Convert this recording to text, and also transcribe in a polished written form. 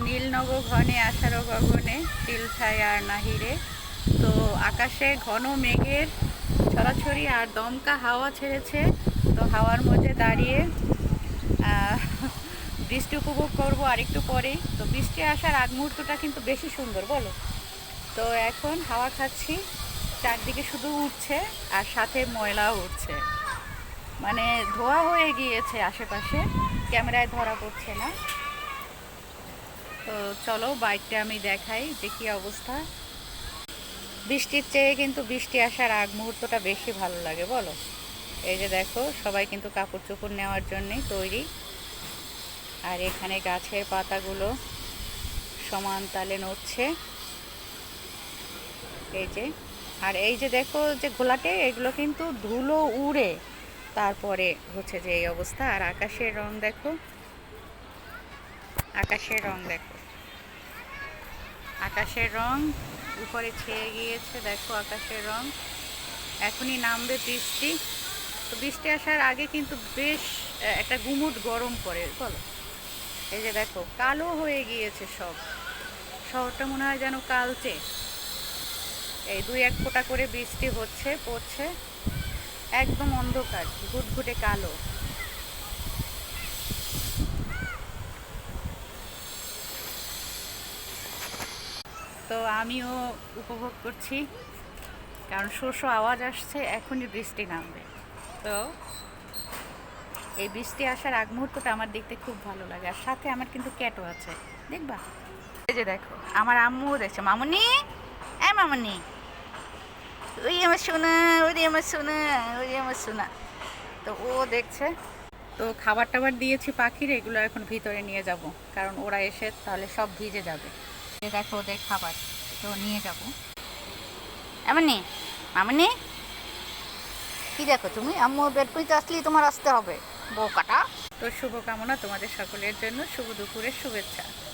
নীলনভ ঘনে আষাঢ় গগনে তিল ছায়া আর নাহিরে। তো আকাশে ঘন মেঘের ছড়াছড়ি আর দমকা হাওয়া ছেড়েছে। তো হাওয়ার মধ্যে দাঁড়িয়ে বৃষ্টি উপভোগ করবো আরেকটু পরেই। তো বৃষ্টি আসার আগ মুহূর্তটা কিন্তু বেশি সুন্দর, বলো। তো এখন হাওয়া খাচ্ছি, চারদিকে শুধু উঠছে আর সাথে ময়লাও উঠছে, মানে ধোয়া হয়ে গিয়েছে আশেপাশে, ক্যামেরায় ধরা পড়ছে না। তো চলো বাইকটা আমি দেখাই যে কী অবস্থা। বৃষ্টির চেয়ে কিন্তু বৃষ্টি আসার আগ মুহূর্তটা বেশি ভালো লাগে, বলো। এই যে দেখো, সবাই কিন্তু কাপড় চোপড় নেওয়ার জন্যই তৈরি। আর এখানে গাছের পাতাগুলো সমান তালে নড়ছে, এই যে। আর এই যে দেখো যে ঘোলাটে, এগুলো কিন্তু ধুলো উড়ে তারপরে হচ্ছে যে এই অবস্থা। আর আকাশের রং দেখো, আকাশের রং দেখো, আকাশের রং উপরে ছেয়ে গিয়েছে, দেখো আকাশের রং। এখনই নামবে বৃষ্টি। তো বৃষ্টি আসার আগে কিন্তু বেশ একটা গুমুট গরম পড়ে, বলো। এই যে দেখো, কালো হয়ে গিয়েছে সব, শহরটা মনে হয় যেন কালচে। এই দুই এক ফোঁটা করে বৃষ্টি হচ্ছে, পড়ছে, একদম অন্ধকার, ঘুটঘুটে কালো। তো আমিও উপভোগ করছি, কারণ শো শো আওয়াজ আসছে, এখনই বৃষ্টি নামবে। তো এই বৃষ্টি আসার আগ মুহূর্তটা আমার দেখতে খুব ভালো লাগে। আর সাথে আমার কিন্তু ক্যাটও আছে, দেখবা। এই যে দেখো, আমার আম্মুও দেখছে। মামুনি, মামুনি, ওই আমার সোনা, ওই আমার সোনা, ওই আমার সোনা। তো ও দেখছে। তো খাবার টাবার দিয়েছি পাখির, এগুলো এখন ভিতরে নিয়ে যাব, কারণ ওরা এসে তাহলে সব ভিজে যাবে। দেখো ওদের খাবার, তো নিয়ে যাব। এমনি মামনি, কি দেখো তুমি? আম্মু বেড করতে আসলেই তোমার আসতে হবে, বউ কাটা। তো শুভকামনা তোমাদের সকলের জন্য, শুভ দুপুরের শুভেচ্ছা।